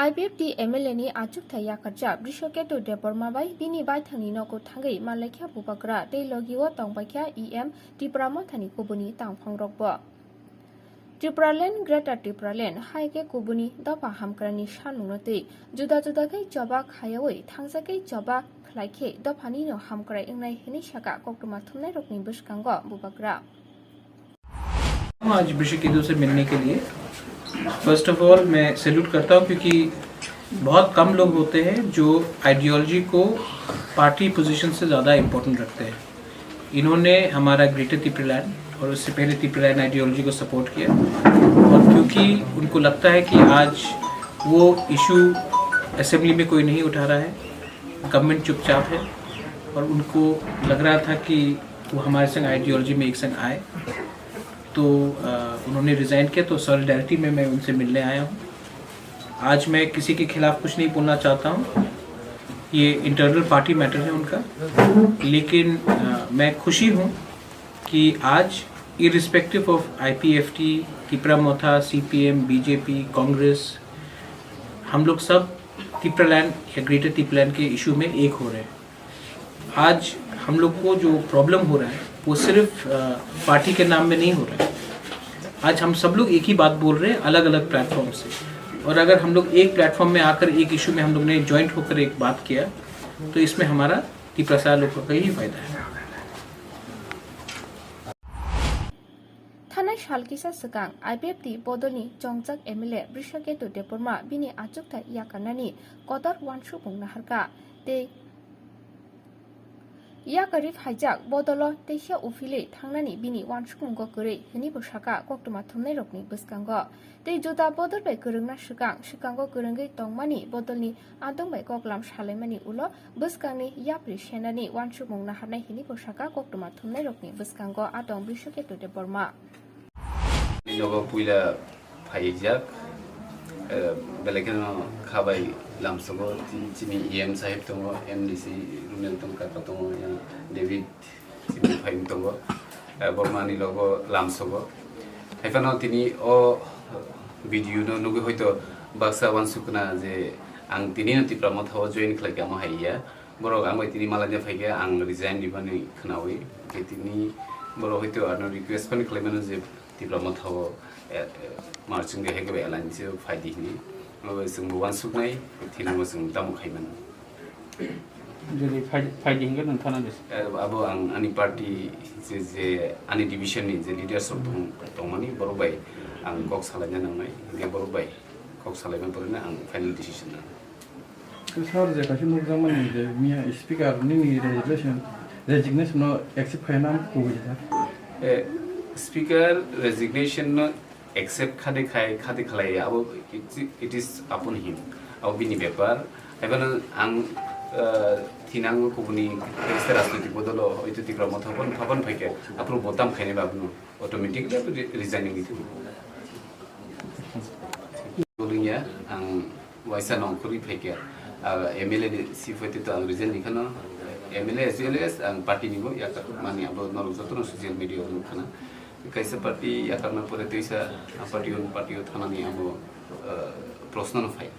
IPFT MLA ni achuk thaya karja brishoke to deporma bai bini bai thangni no ko thangai malakha bubakra te logiwo tongbaikha EM Tipramo thani kubuni tangphang rokbo Tipraland Greater Tipraland haike kubuni dopa hamkrani shanunate juda juda kai joba khayawai thangsakai joba khlaikhe dopani no hamkrai ingnai hini shaka koktuma thumnai rokni buskango bubakra आज ब्रिशिकेदू से मिलने के लिए first of all मैं salute करता हूँ क्योंकि बहुत कम लोग होते हैं जो आइडियोलॉजी को पार्टी पोजीशन से ज़्यादा इम्पोर्टेंट रखते हैं। इन्होंने हमारा ग्रेटर तिप्रालैंड और उससे पहले तिप्रालैंड आइडियोलॉजी को सपोर्ट किया और क्योंकि उनको लगता है कि आज वो इशू असेंबली में कोई नहीं उठा रहा है, गवर्नमेंट चुपचाप है और उनको लग रहा था कि वो हमारे संग आइडियोलॉजी में एक संग आए, तो उन्होंने रिज़ाइन किया। तो सॉलिडारिटी में मैं उनसे मिलने आया हूँ। आज मैं किसी के खिलाफ कुछ नहीं बोलना चाहता हूँ, ये इंटरनल पार्टी मैटर है उनका, लेकिन मैं खुशी हूँ कि आज irrespective of IPFT, Tipramotha, CPM, BJP, Congress, हम लोग सब तिप्रालैंड या ग्रेटर तिप्रालैंड के इशू में एक हो रहे हैं। आज हम लोग को जो प्रॉब्लम हो रहा है वो सिर्फ पार्टी के नाम में नहीं हो रहा है। आज हम सब लोग एक ही बात बोल रहे हैं अलग अलग प्लेटफॉर्म से, और अगर हम लोग एक प्लेटफॉर्म में आकर एक इशू में हम लोग ने ज्वाइंट होकर एक बात किया तो इसमें हमारा तिप्रासार लोगों का ही फायदा है। थानाय शालकिसा सकां IPFT बदलनि चंगजाक MLA ब्रिशके तो देपरमा बिनि आचुकथा याकानानि कदर वानसु बुंना हारका ते याकारि फाइजाक बदलो तेखिया उफिले थांनानि बिनि वानसुकुंगो गरै हनि बसाका कोक्टमा थुमनाय रकनि बसकांगो ते जुदा बदल बाय गोरोंना सिकांगो गोरोंगै तंगमानि बदलनि आदंबाय गगलाम सालायमानि उलो बसकांनि याप्रि सेनानि वानसु बुंना हारनाय हनि बसाका कोक्टमा थुमनाय रकनि बसकांगो आदं ब्रिशके तो देपरमा नगो पुइला फाइजाक बेलेगनो खाबाय लामसगो चिनि EM साहेब दङो, MDC रुनेल तंका दङो, डेभिड चिनि फाइम दङो, बर्मानि लोगो लामसगो हाइफानो तिनि अ भिडियो नो नुगो हयतो बाक्सा वानसुकना जे आं तिनि तिप्रामो थाव जइन खलाय आम हाइया बरक आं तिनि मालाने फाइगा आं रिजाइन दिबानि खनावै तिनि बरक हयतो आनो रिक्वेस्ट पनि खलायमानो जे तिप्रामो थाव मार्चिं गे हेगबे एलाइन्स फाइदिनि जों वानसुकनाय थिनांगो जों दामुखायमोन जेरै फाइदिंगो नोंथाङा आबो आं आंनि पार्टी जे आंनि डिभिजननि जे लिडारशिप दंमानि बरबाय आं कक सालायनो नांनाय बे बरबाय कक सालायनो परनो आं फाइनल डिसिजन सर जे काशी मुगजामनि जे मिया स्पीकर नि रेजिग्नेशन एक्सेप्ट खायना को बुझा स्पीकर रेजिग्नेशन एक्सेप्ट खादे खालाय अब इट इज अपन हिम अब बिनि पेपर एबन आं थिनांगो कुबुनि राजनीतिक बदल हयतो तिप्रामो थापन फैके अप्रुव बोताम खायने बाबनु ऑटोमेटिकली रिजाइनिंग इथु बोलिया आं वाइसा नंखरि फैके MLA सिफ हयतो तो आं रिजाइन दिखानो MLA एज वेल एज आं पार्टी निबो या माने अब नरक जतन सोशल मीडिया खाना कैसे पार्टी या करना पड़े तो ऐसा पार्टी थाना नहीं अब प्रश्न न फाइल